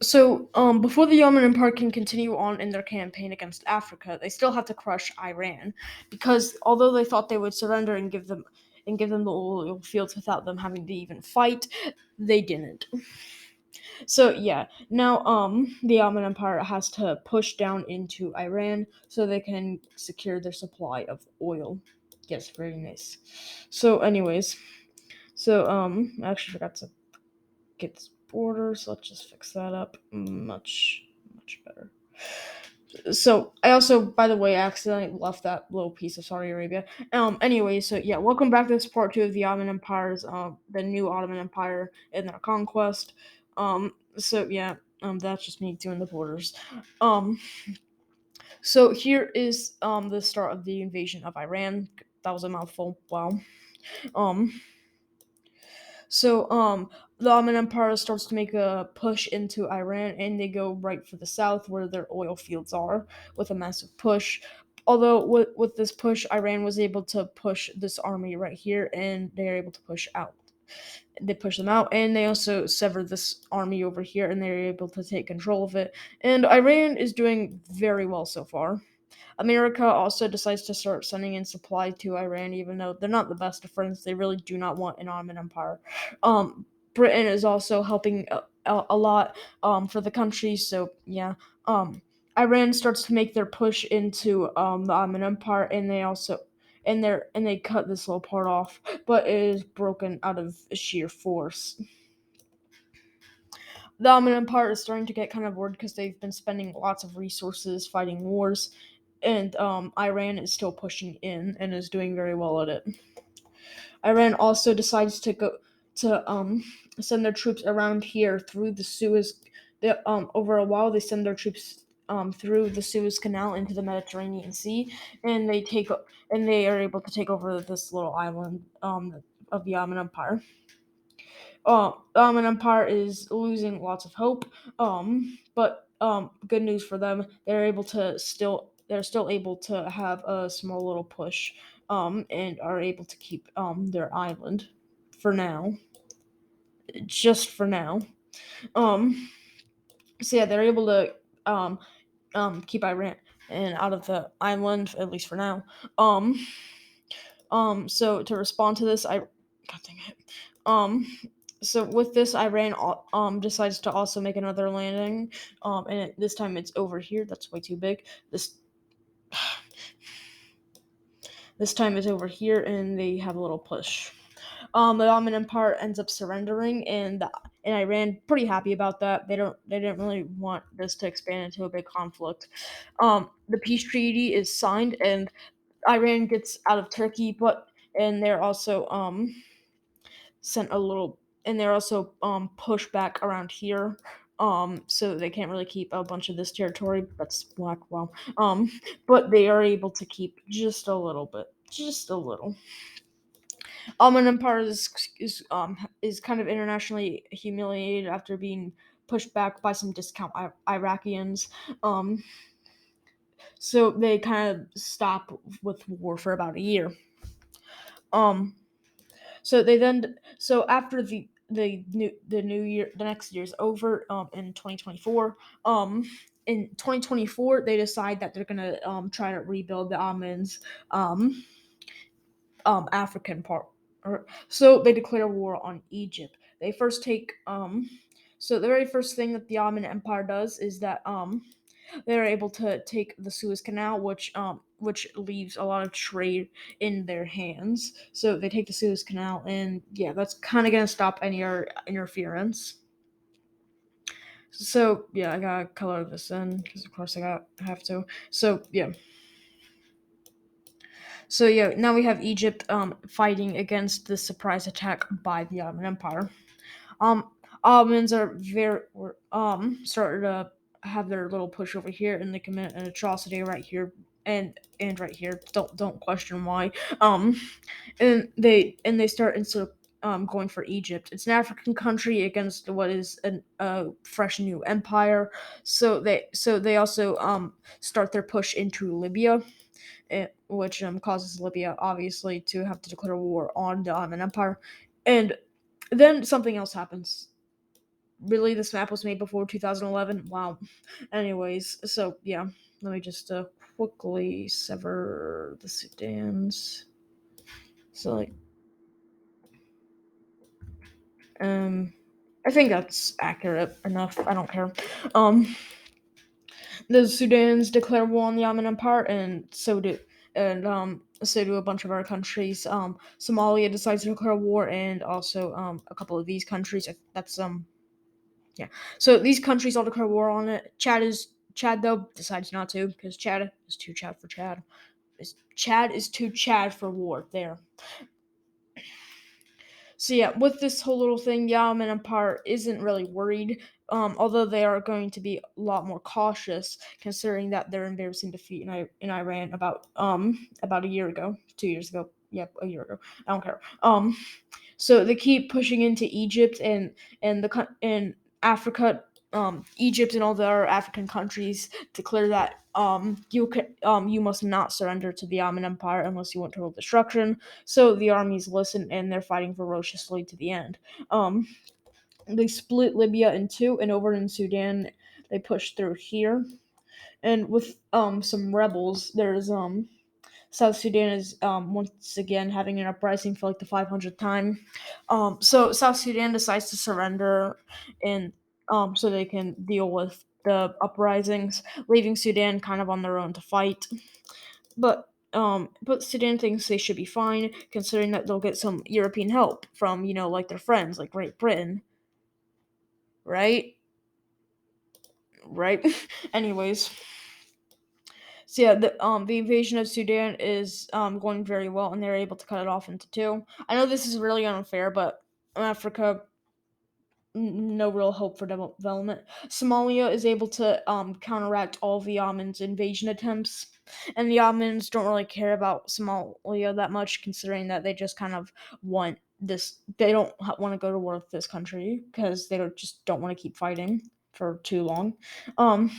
Before the Ottoman Empire can continue on in their campaign against Africa, they still have to crush Iran, because although they thought they would surrender and give them the oil fields without them having to even fight, they didn't. So yeah, now the Ottoman Empire has to push down into Iran so they can secure their supply of oil. Yes, very nice. So, anyways, I actually forgot to get this border, so let's just fix that up. Much better. So I also, by the way, accidentally left that little piece of Saudi Arabia. Anyway, so yeah, welcome back to this part two of the Ottoman Empire's, the new Ottoman Empire and their conquest. So yeah, that's just me doing the borders. Um, so here is the start of the invasion of Iran. That was a mouthful. Wow. Um, So the Ottoman Empire starts to make a push into Iran, and they go right for the south where their oil fields are with a massive push. Although with this push, Iran was able to push this army right here, and they're able to push out. They push them out, and they also sever this army over here, and they're able to take control of it. And Iran is doing very well so far. America also decides to start sending in supply to Iran, even though they're not the best of friends. They really do not want an Ottoman Empire. Britain is also helping a lot for the country. So yeah, um, Iran starts to make their push into the Ottoman Empire, and they cut this little part off, but it is broken out of sheer force. The Ottoman Empire is starting to get kind of bored because they've been spending lots of resources fighting wars, and Iran is still pushing in and is doing very well at it. Iran also decides to go to send their troops around here through the Suez. Over a while, they send their troops through the Suez Canal into the Mediterranean Sea, and they are able to take over this little island of the Ottoman Empire. The Ottoman Empire is losing lots of hope. But good news for them, they're still able to have a small little push, and are able to keep their island for now, just for now. Um, so yeah, they're able to keep Iran and out of the island at least for now. Um, so to respond to this, God dang it. Um, so with this, Iran decides to also make another landing. This time it's over here. That's way too big. This time it's over here, and they have a little push. The Ottoman Empire ends up surrendering, and Iran pretty happy about that. They didn't really want this to expand into a big conflict. The peace treaty is signed, and Iran gets out of Turkey, but and they're also sent a little, and they're also pushed back around here. So they can't really keep a bunch of this territory. That's black. Wow. But they are able to keep just a little bit, just a little. Ottoman Empire is kind of internationally humiliated after being pushed back by some discount Iraqians. Um, so they kind of stop with war for about a year. Um, so after the new year, the next year's over, in 2024. In 2024, they decide that they're gonna try to rebuild the Ottomans um African part. So they declare war on Egypt. They first take so the very first thing that the Ottoman Empire does is that they're able to take the Suez Canal, which leaves a lot of trade in their hands. So they take the Suez Canal, and yeah, that's kind of gonna stop any interference. So yeah, I gotta color this in because of course I have to. So yeah, now we have Egypt fighting against the surprise attack by the Ottoman Empire. Um, Ottomans are started to have their little push over here, and they commit an atrocity right here and right here. Don't question why. Um, and they start instead of going for Egypt. It's an African country against what is a fresh new empire. So they also start their push into Libya, which causes Libya obviously to have to declare war on the Ottoman Empire, and then something else happens. Really, this map was made before 2011. Wow. Anyways, so yeah, let me just quickly sever the Sudans. So like, um, I think that's accurate enough. I don't care. Um, the Sudans declare war on the Ottoman Empire, and so do a bunch of other countries. Somalia decides to declare war, and also a couple of these countries. That's yeah. So these countries all declare war on it. Chad though decides not to because Chad is too Chad for Chad. Chad is too Chad for war. There. So yeah, with this whole little thing, Ottoman Empire isn't really worried. Although they are going to be a lot more cautious, considering that their embarrassing defeat in Iran about a year ago, 2 years ago. Yep, a year ago. I don't care. So they keep pushing into Egypt and Africa, Egypt and all the other African countries declare that you must not surrender to the Ottoman Empire unless you want total destruction. So the armies listen and they're fighting ferociously to the end. Um, they split Libya in two, and over in Sudan they push through here. And with some rebels, there's South Sudan is once again having an uprising for like the 500th time. So South Sudan decides to surrender, and so they can deal with the uprisings, leaving Sudan kind of on their own to fight. But Sudan thinks they should be fine, considering that they'll get some European help from like their friends like Great Britain, right? Right. Anyways. So yeah, the invasion of Sudan is going very well, and they're able to cut it off into two. I know this is really unfair, but Africa, no real hope for development. Somalia is able to counteract all the Ottomans' invasion attempts, and the Ottomans don't really care about Somalia that much, considering that they just kind of want this. They don't want to go to war with this country because they just don't want to keep fighting for too long. Um,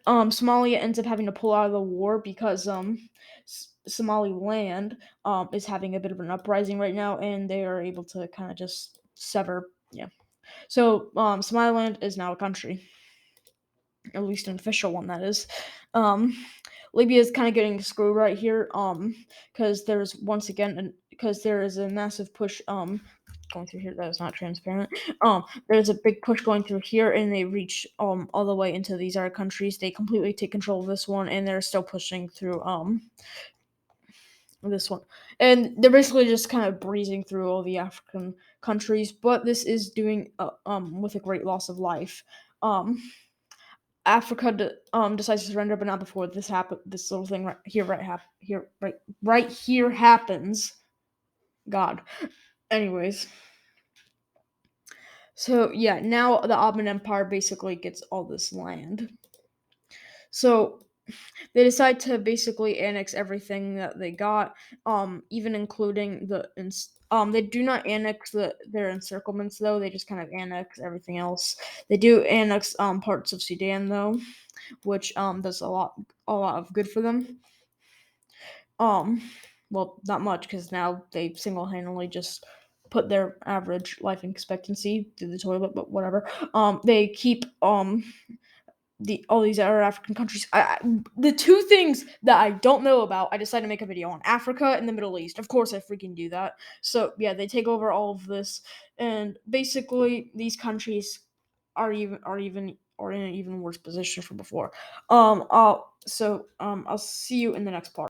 Somalia ends up having to pull out of the war because Somaliland is having a bit of an uprising right now, and they are able to kind of just sever. Yeah, so Somaliland is now a country, at least an official one that is. Um, Libya is kind of getting screwed right here, because there's once again because there is a massive push going through here that is not transparent. There's a big push going through here, and they reach all the way into these other countries. They completely take control of this one, and they're still pushing through this one, and they're basically just kind of breezing through all the African countries. But this is doing with a great loss of life. Um, Africa decides to surrender, but not before this happen. This little thing right here happens. God. Anyways, so yeah, now the Ottoman Empire basically gets all this land. So they decide to basically annex everything that they got, even including they do not annex their encirclements though. They just kind of annex everything else. They do annex parts of Sudan though, which does a lot of good for them. Um, well, not much because now they single handedly just put their average life expectancy through the toilet, but whatever. They keep all these other African countries. The two things that I don't know about, I decided to make a video on Africa and the Middle East. Of course, I freaking do that. So yeah, they take over all of this, and basically these countries are in an even worse position from before. I'll see you in the next part.